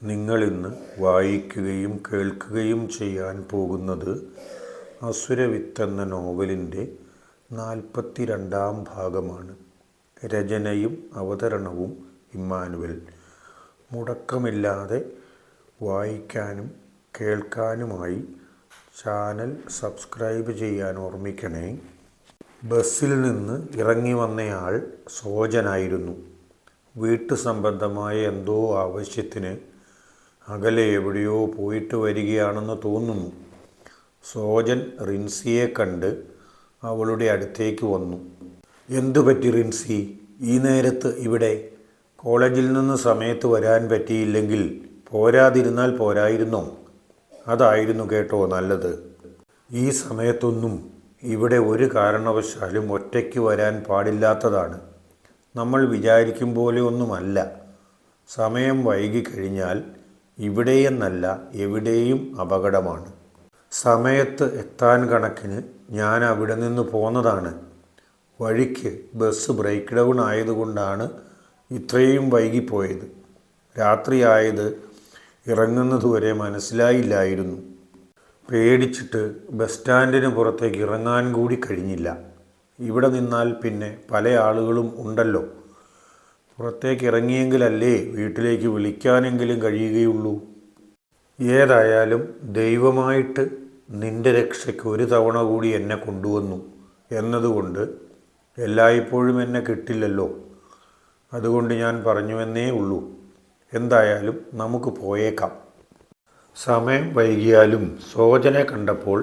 നിങ്ങളിന്ന് വായിക്കുകയും കേൾക്കുകയും ചെയ്യാൻ പോകുന്നത് അസുരവിത്ത് എന്ന നോവലിൻ്റെ 42-ാം ഭാഗമാണ്. രചനയും അവതരണവും ഇമ്മാനുവൽ. മുടക്കമില്ലാതെ വായിക്കാനും കേൾക്കാനുമായി ചാനൽ സബ്സ്ക്രൈബ് ചെയ്യാൻ ഓർമ്മിക്കണേ. ബസ്സിൽ നിന്ന് ഇറങ്ങി വന്നയാൾ സോജനായിരുന്നു. വീട്ടു സംബന്ധമായ എന്തോ ആവശ്യത്തിന് അകലെ എവിടെയോ പോയിട്ട് വരികയാണെന്ന് തോന്നുന്നു. സോജൻ റിൻസിയെ കണ്ട് അവളുടെ അടുത്തേക്ക് വന്നു. എന്തു പറ്റി റിൻസി, ഈ നേരത്ത് ഇവിടെ? കോളേജിൽ നിന്ന് സമയത്ത് വരാൻ പറ്റിയില്ലെങ്കിൽ പോരാതിരുന്നാൽ പോരായിരുന്നോ? അതായിരുന്നു കേട്ടോ നല്ലത്. ഈ സമയത്തൊന്നും ഇവിടെ ഒരു കാരണവശാലും ഒറ്റയ്ക്ക് വരാൻ പാടില്ലാത്തതാണ്. നമ്മൾ വിചാരിക്കും പോലെ ഒന്നുമല്ല. സമയം വൈകിക്കഴിഞ്ഞാൽ ഇവിടെയെന്നല്ല എവിടെയും അപകടമാണ്. സമയത്ത് എത്താൻ കണക്കിന് ഞാൻ അവിടെ നിന്ന് പോന്നതാണ്. വഴിക്ക് ബസ് ബ്രേക്ക് ഡൗൺ ആയതുകൊണ്ടാണ് ഇത്രയും വൈകിപ്പോയത്. രാത്രിയായത് ഇറങ്ങുന്നതുവരെ മനസ്സിലായില്ലായിരുന്നു. പേടിച്ചിട്ട് ബസ് സ്റ്റാൻഡിന് പുറത്തേക്ക് ഇറങ്ങാൻ കൂടി കഴിഞ്ഞില്ല. ഇവിടെ നിന്നാൽ പിന്നെ പല ആളുകളും ഉണ്ടല്ലോ. പുറത്തേക്ക് ഇറങ്ങിയെങ്കിലല്ലേ വീട്ടിലേക്ക് വിളിക്കാനെങ്കിലും കഴിയുകയുള്ളൂ. ഏതായാലും ദൈവമായിട്ട് നിന്റെ രക്ഷയ്ക്ക് ഒരു തവണ കൂടി എന്നെ കൊണ്ടുവന്നു എന്നതുകൊണ്ട് എല്ലായ്പ്പോഴും എന്നെ കിട്ടില്ലല്ലോ. അതുകൊണ്ട് ഞാൻ പറഞ്ഞുവെന്നേ ഉള്ളൂ. എന്തായാലും നമുക്ക് പോയേക്കാം. സമയം വൈകിയാലും സോജനെ കണ്ടപ്പോൾ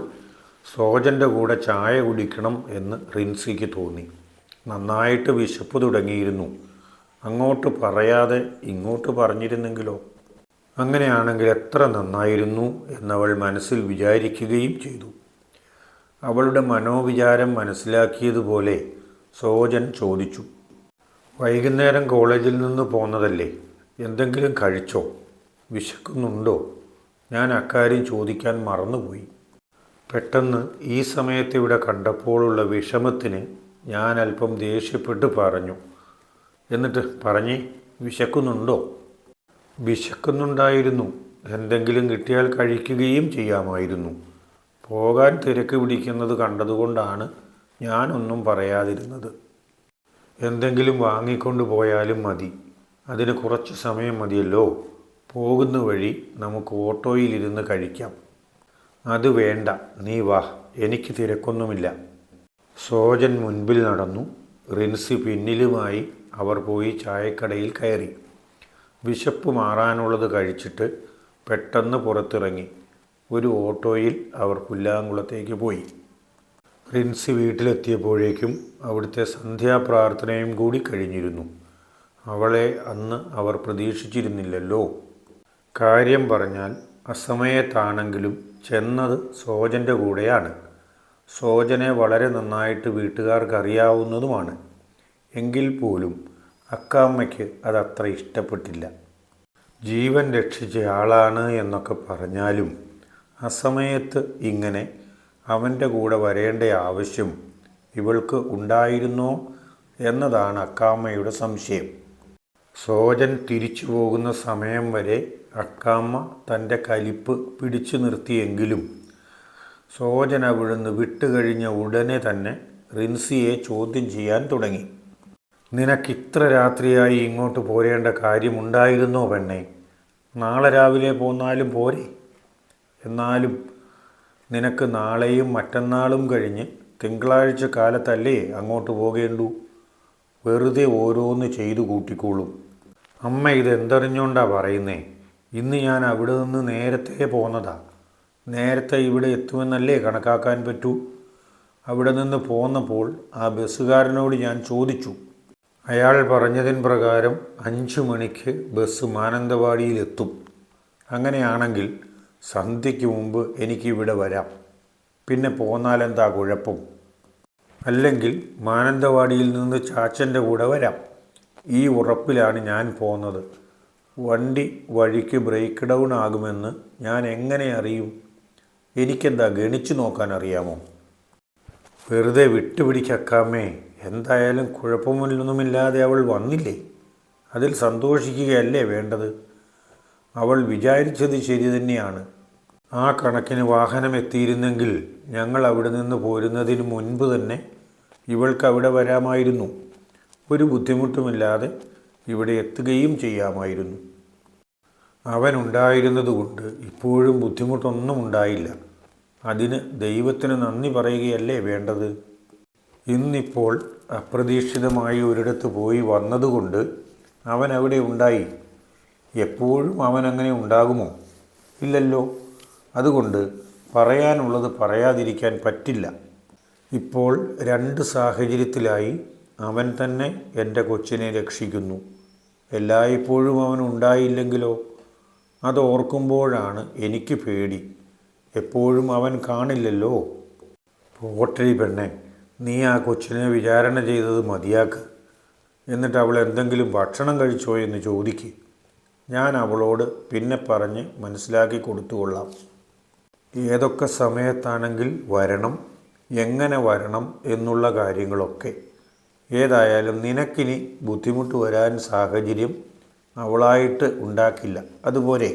സോജൻ്റെ കൂടെ ചായ കുടിക്കണം എന്ന് റിൻസിക്ക് തോന്നി. നന്നായിട്ട് വിശപ്പ് തുടങ്ങിയിരുന്നു. അങ്ങോട്ട് പറയാതെ ഇങ്ങോട്ട് പറഞ്ഞിരുന്നെങ്കിലോ? അങ്ങനെയാണെങ്കിൽ എത്ര നന്നായിരുന്നു എന്നവൾ മനസ്സിൽ വിചാരിക്കുകയും ചെയ്തു. അവളുടെ മനോവിചാരം മനസ്സിലാക്കിയതുപോലെ സോജൻ ചോദിച്ചു, വൈകുന്നേരം കോളേജിൽ നിന്ന് പോന്നതല്ലേ, എന്തെങ്കിലും കഴിച്ചോ? വിശക്കുന്നുണ്ടോ? ഞാൻ അക്കാര്യം ചോദിക്കാൻ മറന്നുപോയി. പെട്ടെന്ന് ഈ സമയത്ത് ഇവിടെ കണ്ടപ്പോഴുള്ള വിഷമത്തിന് ഞാൻ അല്പം ദേഷ്യപ്പെട്ട് പറഞ്ഞു. എന്നിട്ട് പറഞ്ഞേ, വിശക്കുന്നുണ്ടോ? വിശക്കുന്നുണ്ടായിരുന്നു. എന്തെങ്കിലും കിട്ടിയാൽ കഴിക്കുകയും ചെയ്യാമായിരുന്നു. പോകാൻ തിരക്ക് പിടിക്കുന്നത് കണ്ടതുകൊണ്ടാണ് ഞാനൊന്നും പറയാതിരുന്നത്. എന്തെങ്കിലും വാങ്ങിക്കൊണ്ട് പോയാലും മതി. അതിന് കുറച്ച് സമയം മതിയല്ലോ. പോകുന്ന വഴി നമുക്ക് ഓട്ടോയിലിരുന്ന് കഴിക്കാം. അത് വേണ്ട, നീ വാ, എനിക്ക് തിരക്കൊന്നുമില്ല. സോജൻ മുൻപിൽ നടന്നു. റിൻസി പിന്നിലുമായി അവർ പോയി ചായക്കടയിൽ കയറി. വിശപ്പ് മാറാനുള്ളത് കഴിച്ചിട്ട് പെട്ടെന്ന് പുറത്തിറങ്ങി. ഒരു ഓട്ടോയിൽ അവർ പുല്ലാങ്കുളത്തേക്ക് പോയി. റിൻസി വീട്ടിലെത്തിയപ്പോഴേക്കും അവിടുത്തെ സന്ധ്യാപ്രാർത്ഥനയും കൂടി കഴിഞ്ഞിരുന്നു. അവളെ അന്ന് അവർ പ്രതീക്ഷിച്ചിരുന്നില്ലല്ലോ. കാര്യം പറഞ്ഞാൽ അസമയത്താണെങ്കിലും ചെന്നത് സോജൻ്റെ കൂടെയാണ്. സോജനെ വളരെ നന്നായിട്ട് വീട്ടുകാർക്കറിയാവുന്നതുമാണ്. എങ്കിൽ പോലും അക്കാമ്മയ്ക്ക് അതത്ര ഇഷ്ടപ്പെട്ടില്ല. ജീവൻ രക്ഷിച്ച ആളാണ് എന്നൊക്കെ പറഞ്ഞാലും അസമയത്ത് ഇങ്ങനെ അവൻ്റെ കൂടെ വരേണ്ട ആവശ്യം ഇവൾക്ക് ഉണ്ടായിരുന്നോ എന്നതാണ് അക്കാമ്മയുടെ സംശയം. സോജൻ തിരിച്ചു പോകുന്ന സമയം വരെ അക്കാമ്മ തൻ്റെ കലിപ്പ് പിടിച്ചു നിർത്തിയെങ്കിലും സോജൻ അവിടുന്ന് വിട്ടുകഴിഞ്ഞ ഉടനെ തന്നെ റിൻസിയെ ചോദ്യം ചെയ്യാൻ തുടങ്ങി. നിനക്കിത്ര രാത്രിയായി ഇങ്ങോട്ട് പോരേണ്ട കാര്യമുണ്ടായിരുന്നോ പെണ്ണേ? നാളെ രാവിലെ പോന്നാലും പോരെ? എന്നാലും നിനക്ക് നാളെയും മറ്റന്നാളും കഴിഞ്ഞ് തിങ്കളാഴ്ച കാലത്തല്ലേ അങ്ങോട്ട് പോകേണ്ടൂ? വെറുതെ ഓരോന്ന് ചെയ്തു കൂട്ടിക്കോളും. അമ്മ ഇതെന്തറിഞ്ഞോണ്ടാ പറയുന്നേ? ഇന്ന് ഞാൻ അവിടെ നിന്ന് നേരത്തെ പോന്നതാ. നേരത്തെ ഇവിടെ എത്തുമെന്നല്ലേ കണക്കാക്കാൻ പറ്റൂ? അവിടെ നിന്ന് പോന്നപ്പോൾ ആ ബസ്സുകാരനോട് ഞാൻ ചോദിച്ചു. അയാൾ പറഞ്ഞതിൻ പ്രകാരം 5 മണിക്ക് ബസ് മാനന്തവാടിയിലെത്തും. അങ്ങനെയാണെങ്കിൽ സന്ധ്യയ്ക്ക് മുമ്പ് എനിക്കിവിടെ വരാം. പിന്നെ പോന്നാലെന്താ കുഴപ്പം? അല്ലെങ്കിൽ മാനന്തവാടിയിൽ നിന്ന് ചാച്ചൻ്റെ കൂടെ വരാം. ഈ ഉറപ്പിലാണ് ഞാൻ പോന്നത്. വണ്ടി വഴിക്ക് ബ്രേക്ക് ഡൗൺ ആകുമെന്ന് ഞാൻ എങ്ങനെ അറിയും? എനിക്കെന്താ ഗണിച്ചു നോക്കാൻ അറിയാമോ? വെറുതെ വിട്ടുപിടിക്കക്കാമേ. എന്തായാലും കുഴപ്പമൊന്നുമില്ലാതെ അവൾ വന്നില്ലേ? അതിൽ സന്തോഷിക്കുകയല്ലേ വേണ്ടത്. അവൾ വിചാരിച്ചത് ശരി തന്നെയാണ്. ആ കണക്കിന് വാഹനം എത്തിയിരുന്നെങ്കിൽ ഞങ്ങൾ അവിടെ നിന്ന് പോരുന്നതിന് മുൻപ് തന്നെ ഇവൾക്ക് അവിടെ വരാമായിരുന്നു. ഒരു ബുദ്ധിമുട്ടുമില്ലാതെ ഇവിടെ എത്തുകയും ചെയ്യാമായിരുന്നു. അവനുണ്ടായിരുന്നതുകൊണ്ട് ഇപ്പോഴും ബുദ്ധിമുട്ടൊന്നും ഉണ്ടായില്ല. അതിന് ദൈവത്തിന് നന്ദി പറയുകയല്ലേ വേണ്ടത്. ഇന്നിപ്പോൾ അപ്രതീക്ഷിതമായി ഒരിടത്ത് പോയി വന്നതുകൊണ്ട് അവൻ അവിടെ ഉണ്ടായി. എപ്പോഴും അവനങ്ങനെ ഉണ്ടാകുമോ? ഇല്ലല്ലോ. അതുകൊണ്ട് പറയാനുള്ളത് പറയാതിരിക്കാൻ പറ്റില്ല. ഇപ്പോൾ രണ്ട് സാഹചര്യത്തിലായി അവൻ തന്നെ എൻ്റെ കൊച്ചിനെ രക്ഷിക്കുന്നു. എല്ലായ്പ്പോഴും അവൻ ഉണ്ടായില്ലെങ്കിലോ? അത് ഓർക്കുമ്പോഴാണ് എനിക്ക് പേടി. എപ്പോഴും അവൻ കാണില്ലല്ലോ. പോട്ടെ പെണ്ണെ, നീ ആ കൊച്ചിനെ വിചാരണ ചെയ്തത് മതിയാക്ക്. എന്നിട്ട് അവൾ എന്തെങ്കിലും ഭക്ഷണം കഴിച്ചോ എന്ന് ചോദിക്ക്. ഞാൻ അവളോട് പിന്നെ പറഞ്ഞ് മനസ്സിലാക്കി കൊടുത്തുകൊള്ളാം. ഏതൊക്കെ സമയത്താണെങ്കിൽ വരണം, എങ്ങനെ വരണം എന്നുള്ള കാര്യങ്ങളൊക്കെ. ഏതായാലും നിനക്കിനി ബുദ്ധിമുട്ട് വരാൻ സാഹചര്യം അവളായിട്ട് ഉണ്ടാക്കില്ല. അതുപോലെ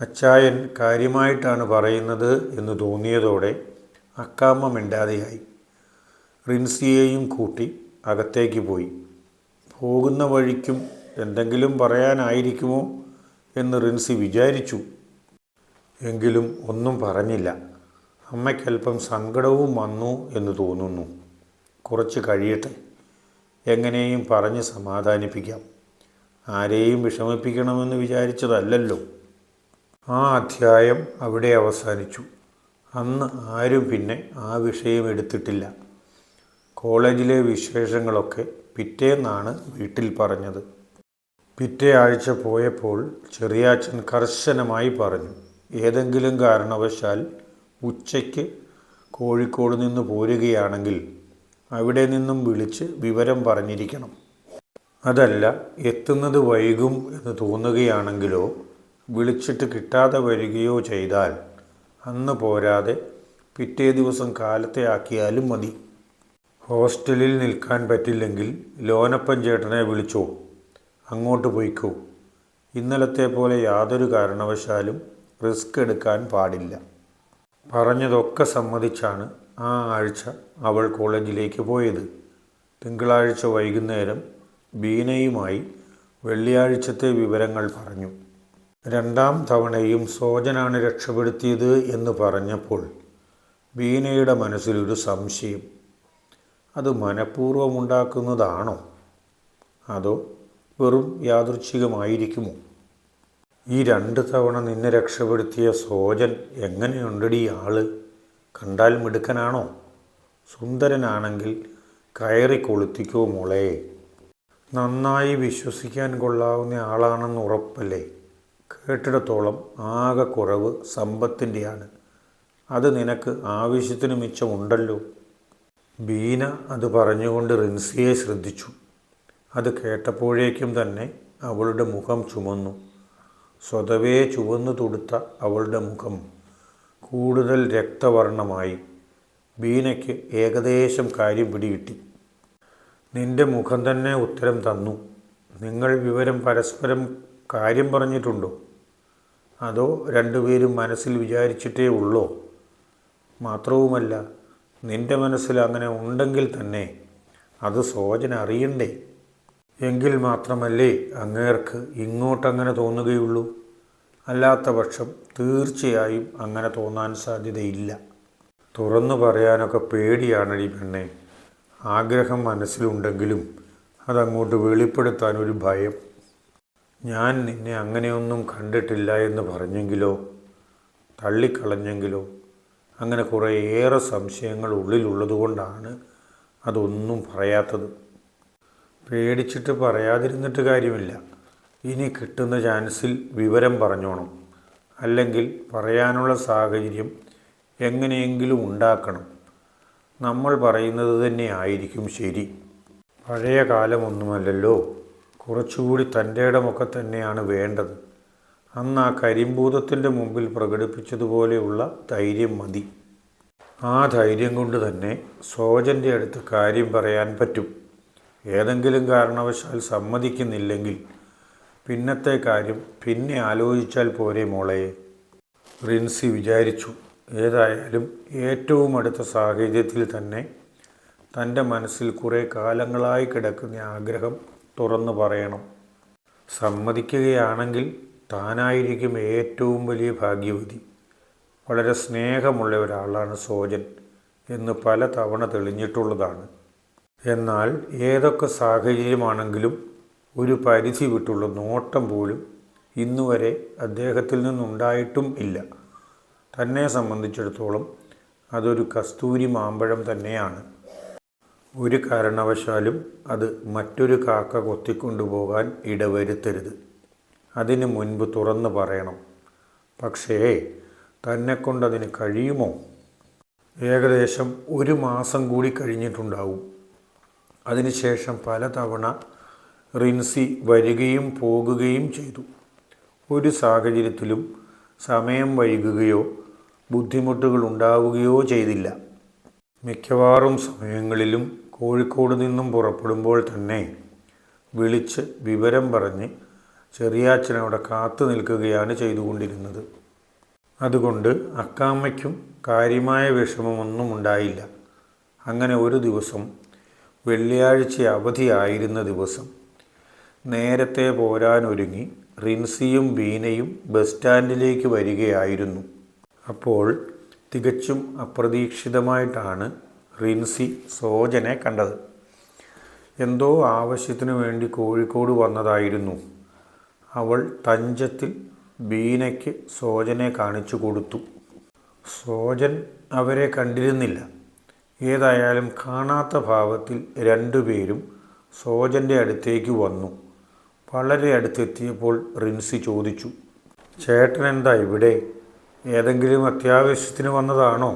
അച്ചായൻ കാര്യമായിട്ടാണ് പറയുന്നത് എന്ന് തോന്നിയതോടെ അക്കാമ്മ മിണ്ടാതെയായി. റിൻസിയെയും കൂട്ടി അകത്തേക്ക് പോയി. പോകുന്ന വഴിക്കും എന്തെങ്കിലും പറയാനായിരിക്കുമോ എന്ന് റിൻസി വിചാരിച്ചു. എങ്കിലും ഒന്നും പറഞ്ഞില്ല. അമ്മയ്ക്കല്പം സങ്കടവും വന്നു എന്ന് തോന്നുന്നു. കുറച്ച് കഴിയട്ടെ, എങ്ങനെയും പറഞ്ഞ് സമാധാനിപ്പിക്കാം. ആരെയും വിഷമിപ്പിക്കണമെന്ന് വിചാരിച്ചതല്ലല്ലോ. ആ അധ്യായം അവിടെ അവസാനിച്ചു. അന്ന് ആരും പിന്നെ ആ വിഷയം എടുത്തിട്ടില്ല. കോളേജിലെ വിശേഷങ്ങളൊക്കെ പിറ്റേന്നാണ് വീട്ടിൽ പറഞ്ഞത്. പിറ്റേ ആഴ്ച പോയപ്പോൾ ചെറിയാച്ചൻ കർശനമായി പറഞ്ഞു, ഏതെങ്കിലും കാരണവശാൽ ഉച്ചയ്ക്ക് കോഴിക്കോട് നിന്ന് പോരുകയാണെങ്കിൽ അവിടെ നിന്നും വിളിച്ച് വിവരം പറഞ്ഞിരിക്കണം. അതല്ല, എത്തുന്നത് വൈകും എന്ന് തോന്നുകയാണെങ്കിലോ വിളിച്ചിട്ട് കിട്ടാതെ വരികയോ ചെയ്താൽ അന്ന് പോരാതെ പിറ്റേ ദിവസം കാലത്തെ ആക്കിയാലും മതി. ഹോസ്റ്റലിൽ നിൽക്കാൻ പറ്റില്ലെങ്കിൽ ലോനപ്പൻ ചേട്ടനെ വിളിച്ചോ, അങ്ങോട്ട് പോയിക്കോ. ഇന്നലത്തെ പോലെ യാതൊരു കാരണവശാലും റിസ്ക് എടുക്കാൻ പാടില്ല. പറഞ്ഞതൊക്കെ സമ്മതിച്ചാണ് ആ ആഴ്ച അവൾ കോളേജിലേക്ക് പോയത്. തിങ്കളാഴ്ച വൈകുന്നേരം ബീനയുമായി വെള്ളിയാഴ്ചത്തെ വിവരങ്ങൾ പറഞ്ഞു. രണ്ടാം തവണയും സോജനാണ് രക്ഷപ്പെടുത്തിയത് എന്ന് പറഞ്ഞപ്പോൾ ബീനയുടെ മനസ്സിലൊരു സംശയം. അത് മനഃപൂർവ്വമുണ്ടാക്കുന്നതാണോ അതോ വെറും യാദൃച്ഛികമായിരിക്കുമോ? ഈ 2 തവണ നിന്നെ രക്ഷപ്പെടുത്തിയ സോജൻ എങ്ങനെയുണ്ടടി ആള്? കണ്ടാൽ മിടുക്കനാണോ? സുന്ദരനാണെങ്കിൽ കയറി കൊളുത്തിക്കോ മോളെ. നന്നായി വിശ്വസിക്കാൻ കൊള്ളാവുന്ന ആളാണെന്ന് ഉറപ്പല്ലേ? കേട്ടിടത്തോളം ആകെ കുറവ് സമ്പത്തിൻ്റെയാണ്. അത് നിനക്ക് ആവശ്യത്തിന് മിച്ചമുണ്ടല്ലോ. ബീന അത് പറഞ്ഞുകൊണ്ട് റിൻസിയെ ശ്രദ്ധിച്ചു. അത് കേട്ടപ്പോഴേക്കും തന്നെ അവളുടെ മുഖം ചുമന്നു. സ്വതവേ ചുവന്നു തുടുത്ത അവളുടെ മുഖം കൂടുതൽ രക്തവർണമായി. ബീനയ്ക്ക് ഏകദേശം കാര്യം പിടികിട്ടി. നിന്റെ മുഖം തന്നെ ഉത്തരം തന്നു. നിങ്ങൾ വിവരം പരസ്പരം കാര്യം പറഞ്ഞിട്ടുണ്ടോ? അതോ രണ്ടുപേരും മനസ്സിൽ വിചാരിച്ചിട്ടേ ഉള്ളോ? മാത്രവുമല്ല, നിന്റെ മനസ്സിൽ അങ്ങനെ ഉണ്ടെങ്കിൽ തന്നെ അത് സോജൻ അറിയണ്ടേ? എങ്കിൽ മാത്രമല്ലേ അങ്ങേർക്ക് ഇങ്ങോട്ടങ്ങനെ തോന്നുകയുള്ളൂ. അല്ലാത്ത പക്ഷം തീർച്ചയായും അങ്ങനെ തോന്നാൻ സാധ്യതയില്ല. തുറന്നു പറയാനൊക്കെ പേടിയാണടി പെണ്ണെ. ആഗ്രഹം മനസ്സിലുണ്ടെങ്കിലും അതങ്ങോട്ട് വെളിപ്പെടുത്താൻ ഒരു ഭയം. ഞാൻ നിന്നെ അങ്ങനെയൊന്നും കണ്ടിട്ടില്ല എന്ന് പറഞ്ഞെങ്കിലോ തള്ളിക്കളഞ്ഞെങ്കിലോ അങ്ങനെ കുറേയേറെ സംശയങ്ങൾ ഉള്ളിലുള്ളതുകൊണ്ടാണ് അതൊന്നും പറയാത്തത്. പേടിച്ചിട്ട് പറയാതിരുന്നിട്ട് കാര്യമില്ല. ഇനി കിട്ടുന്ന ചാൻസിൽ വിവരം പറഞ്ഞോണം. അല്ലെങ്കിൽ പറയാനുള്ള സാഹചര്യം എങ്ങനെയെങ്കിലും ഉണ്ടാക്കണം. നമ്മൾ പറയുന്നത് തന്നെ ആയിരിക്കും ശരി. പഴയ കാലമൊന്നുമല്ലല്ലോ. കുറച്ചുകൂടി തൻ്റെ ഇടമൊക്കെ തന്നെയാണ് വേണ്ടത്. അന്ന് ആ കരിമ്പൂതത്തിൻ്റെ മുമ്പിൽ പ്രകടിപ്പിച്ചതുപോലെയുള്ള ധൈര്യം മതി. ആ ധൈര്യം കൊണ്ട് തന്നെ സോജൻ്റെ അടുത്ത് കാര്യം പറയാൻ പറ്റും. ഏതെങ്കിലും കാരണവശാൽ സമ്മതിക്കുന്നില്ലെങ്കിൽ പിന്നത്തെ കാര്യം പിന്നെ ആലോചിച്ചാൽ പോരെ മോളെ. റിൻസി വിചാരിച്ചു. ഏതായാലും ഏറ്റവും അടുത്ത സാഹചര്യത്തിൽ തന്നെ തൻ്റെ മനസ്സിൽ കുറേ കാലങ്ങളായി കിടക്കുന്ന ആഗ്രഹം തുറന്നു പറയണം. സമ്മതിക്കുകയാണെങ്കിൽ താനായിരിക്കും ഏറ്റവും വലിയ ഭാഗ്യവതി. വളരെ സ്നേഹമുള്ള ഒരാളാണ് സോജൻ എന്ന് പല തവണ തെളിഞ്ഞിട്ടുള്ളതാണ്. എന്നാൽ ഏതൊക്കെ സാഹചര്യമാണെങ്കിലും ഒരു പരിധി വിട്ടുള്ള നോട്ടം പോലും ഇന്നുവരെ അദ്ദേഹത്തിൽ നിന്നുണ്ടായിട്ടും ഇല്ല. തന്നെ സംബന്ധിച്ചിടത്തോളം അതൊരു കസ്തൂരി മാമ്പഴം തന്നെയാണ്. ഒരു കാരണവശാലും അത് മറ്റൊരു കാക്ക കൊത്തിക്കൊണ്ടുപോകാൻ ഇടവരുത്തരുത്. അതിനു മുൻപ് തുറന്നു പറയണം. പക്ഷേ തന്നെക്കൊണ്ടതിന് കഴിയുമോ? ഏകദേശം 1 മാസം കൂടി കഴിഞ്ഞിട്ടുണ്ടാവും. അതിനുശേഷം പലതവണ റിൻസി വരികയും പോകുകയും ചെയ്തു. ഒരു സാഹചര്യത്തിലും സമയം വൈകുകയോ ബുദ്ധിമുട്ടുകൾ ഉണ്ടാവുകയോ ചെയ്തില്ല. മിക്കവാറും സമയങ്ങളിലും കോഴിക്കോട് നിന്നും പുറപ്പെടുമ്പോൾ തന്നെ വിളിച്ച് വിവരം പറഞ്ഞ് ചെറിയാച്ചനവിടെ കാത്തു നിൽക്കുകയാണ് ചെയ്തുകൊണ്ടിരുന്നത്. അതുകൊണ്ട് അക്കാമ്മയ്ക്കും കാര്യമായ വിഷമമൊന്നും ഉണ്ടായില്ല. അങ്ങനെ ഒരു ദിവസം, വെള്ളിയാഴ്ച അവധിയായിരുന്ന ദിവസം, നേരത്തെ പോരാനൊരുങ്ങി റിൻസിയും ബീനയും ബസ് സ്റ്റാൻഡിലേക്ക് വരികയായിരുന്നു. അപ്പോൾ തികച്ചും അപ്രതീക്ഷിതമായിട്ടാണ് റിൻസി സോജനെ കണ്ടത്. എന്തോ ആവശ്യത്തിനു വേണ്ടി കോഴിക്കോട് വന്നതായിരുന്നു. അവൾ തഞ്ചത്തിൽ ബീനയ്ക്ക് സോജനെ കാണിച്ചു കൊടുത്തു. സോജൻ അവരെ കണ്ടിരുന്നില്ല. ഏതായാലും കാണാത്ത ഭാവത്തിൽ രണ്ടുപേരും സോജൻ്റെ അടുത്തേക്ക് വന്നു. വളരെ അടുത്തെത്തിയപ്പോൾ റിൻസി ചോദിച്ചു, ചേട്ടൻ എന്താ ഇവിടെ? ഏതെങ്കിലും അത്യാവശ്യത്തിന് വന്നതാണോ?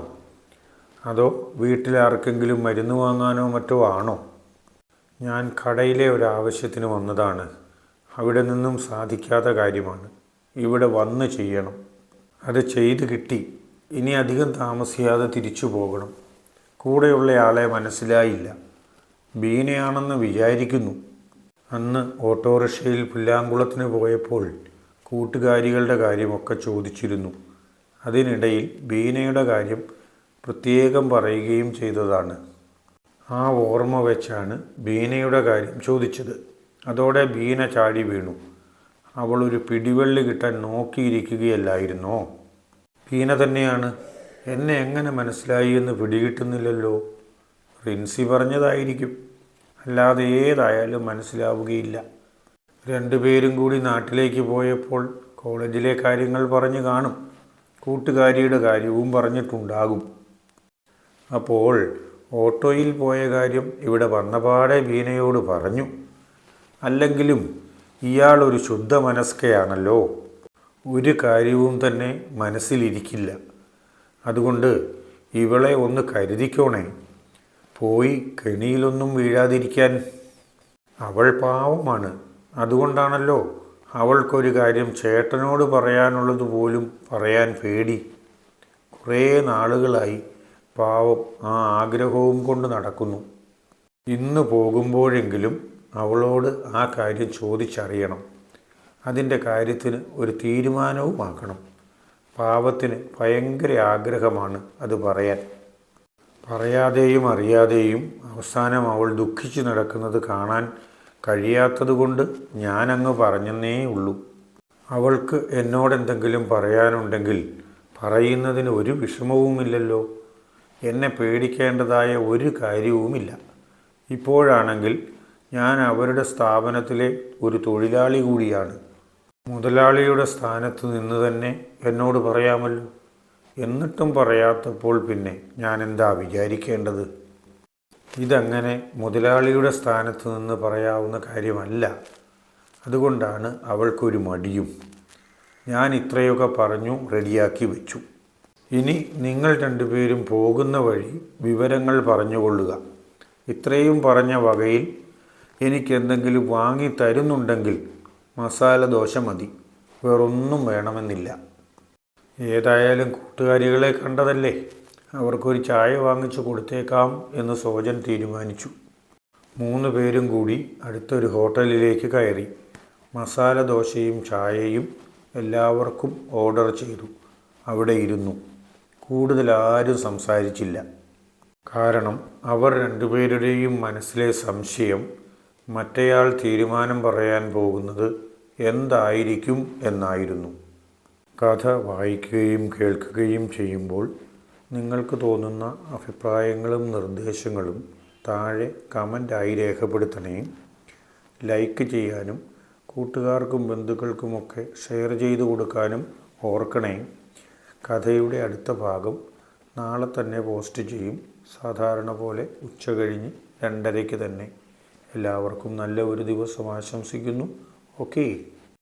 അതോ വീട്ടിലാർക്കെങ്കിലും മരുന്ന് വാങ്ങാനോ മറ്റോ ആണോ? ഞാൻ കടയിലെ ഒരാവശ്യത്തിന് വന്നതാണ്. അവിടെ നിന്നും സാധിക്കാത്ത കാര്യമാണ്. ഇവിടെ വന്ന് ചെയ്യണം. അത് ചെയ്ത് കിട്ടി. ഇനി അധികം താമസിയാതെ തിരിച്ചു പോകണം. കൂടെയുള്ളയാളെ മനസ്സിലായില്ല. ബീനയാണെന്ന് വിചാരിക്കുന്നു. അന്ന് ഓട്ടോറിക്ഷയിൽ പുല്ലാങ്കുളത്തിന് പോയപ്പോൾ കൂട്ടുകാരികളുടെ കാര്യമൊക്കെ ചോദിച്ചിരുന്നു. അതിനിടയിൽ ബീനയുടെ കാര്യം പ്രത്യേകം പറയുകയും ചെയ്തതാണ്. ആ ഓർമ്മ വെച്ചാണ് ബീനയുടെ കാര്യം ചോദിച്ചത്. അതോടെ ബീന ചാടി വീണു. അവളൊരു പിടിവള്ളി കിട്ടാൻ നോക്കിയിരിക്കുകയല്ലായിരുന്നോ? ബീന തന്നെയാണ്. എന്നെ എങ്ങനെ മനസ്സിലായി എന്ന് പിടികിട്ടുന്നില്ലല്ലോ. റിൻസി പറഞ്ഞതായിരിക്കും. അല്ലാതെ ഏതായാലും മനസ്സിലാവുകയില്ല. രണ്ടുപേരും കൂടി നാട്ടിലേക്ക് പോയപ്പോൾ കോളേജിലെ കാര്യങ്ങൾ പറഞ്ഞു കാണും. കൂട്ടുകാരിയുടെ കാര്യവും പറഞ്ഞിട്ടുണ്ടാകും. അപ്പോൾ ഓട്ടോയിൽ പോയ കാര്യം ഇവിടെ വന്നപാടെ ബീനയോട് പറഞ്ഞു. അല്ലെങ്കിലും ഇയാളൊരു ശുദ്ധ മനസ്കയാണല്ലോ. ഒരു കാര്യവും തന്നെ മനസ്സിലിരിക്കില്ല. അതുകൊണ്ട് ഇവളെ ഒന്ന് കരുതിക്കോണേ. പോയി കെണിയിലൊന്നും വീഴാതിരിക്കാൻ. അവൾ പാവമാണ്. അതുകൊണ്ടാണല്ലോ അവൾക്കൊരു കാര്യം ചേട്ടനോട് പറയാനുള്ളത് പോലും പറയാൻ പേടി. കുറേ നാളുകളായി പാവം ആ ആഗ്രഹവും കൊണ്ട് നടക്കുന്നു. ഇന്ന് പോകുമ്പോഴെങ്കിലും അവളോട് ആ കാര്യം ചോദിച്ചറിയണം. അതിൻ്റെ കാര്യത്തിന് ഒരു തീരുമാനവുമാക്കണം. പാവത്തിന് ഭയങ്കര ആഗ്രഹമാണ് അത് പറയാൻ. പറയാതെയും അറിയാതെയും അവസാനം അവൾ ദുഃഖിച്ചു നടക്കുന്നത് കാണാൻ കഴിയാത്തതുകൊണ്ട് ഞാനങ്ങ് പറഞ്ഞെന്നേ ഉള്ളൂ. അവൾക്ക് എന്നോടെന്തെങ്കിലും പറയാനുണ്ടെങ്കിൽ പറയുന്നതിന് ഒരു വിഷമവുമില്ലല്ലോ. എന്നെ പേടിക്കേണ്ടതായ ഒരു കാര്യവുമില്ല. ഇപ്പോഴാണെങ്കിൽ ഞാൻ അവരുടെ സ്ഥാപനത്തിലെ ഒരു തൊഴിലാളി കൂടിയാണ്. മുതലാളിയുടെ സ്ഥാനത്ത് നിന്ന് തന്നെ എന്നോട് പറയാമല്ലോ. എന്നിട്ടും പറയാത്തപ്പോൾ പിന്നെ ഞാൻ എന്താ വിചാരിക്കേണ്ടത്? ഇതങ്ങനെ മുതലാളിയുടെ സ്ഥാനത്ത് നിന്ന് പറയാവുന്ന കാര്യമല്ല. അതുകൊണ്ടാണ് അവൾക്കൊരു മടിയും. ഞാൻ ഇത്രയൊക്കെ പറഞ്ഞു റെഡിയാക്കി വെച്ചു. ഇനി നിങ്ങൾ രണ്ടുപേരും പോകുന്ന വഴി വിവരങ്ങൾ പറഞ്ഞുകൊള്ളുക. ഇത്രയും പറഞ്ഞ വകയിൽ എനിക്കെന്തെങ്കിലും വാങ്ങി തരുന്നുണ്ടെങ്കിൽ മസാല ദോശ മതി. വേറൊന്നും വേണമെന്നില്ല. ഏതായാലും കൂട്ടുകാരികളെ കണ്ടതല്ലേ, അവർക്കൊരു ചായ വാങ്ങിച്ചു കൊടുത്തേക്കാം എന്ന് സോജൻ തീരുമാനിച്ചു. 3 പേരും കൂടി അടുത്തൊരു ഹോട്ടലിലേക്ക് കയറി. മസാല ദോശയും ചായയും എല്ലാവർക്കും ഓർഡർ ചെയ്തു. അവിടെ ഇരുന്നു. കൂടുതൽ ആരും സംസാരിച്ചില്ല. കാരണം അവർ രണ്ടുപേരുടെയും മനസ്സിലെ സംശയം മറ്റേയാൾ തീരുമാനം പറയാൻ പോകുന്നത് എന്തായിരിക്കും എന്നായിരുന്നു. കഥ വായിക്കുകയും കേൾക്കുകയും ചെയ്യുമ്പോൾ നിങ്ങൾക്ക് തോന്നുന്ന അഭിപ്രായങ്ങളും നിർദ്ദേശങ്ങളും താഴെ കമൻ്റായി രേഖപ്പെടുത്തണേ. ലൈക്ക് ചെയ്യാനും കൂട്ടുകാർക്കും ബന്ധുക്കൾക്കുമൊക്കെ ഷെയർ ചെയ്തു കൊടുക്കാനും ഓർക്കണേ. കഥയുടെ അടുത്ത ഭാഗം നാളെ തന്നെ പോസ്റ്റ് ചെയ്യും. സാധാരണ പോലെ ഉച്ചകഴിഞ്ഞ് 2:30 തന്നെ. എല്ലാവർക്കും നല്ല ഒരു ദിവസം ആശംസിക്കുന്നു. ഓക്കേ.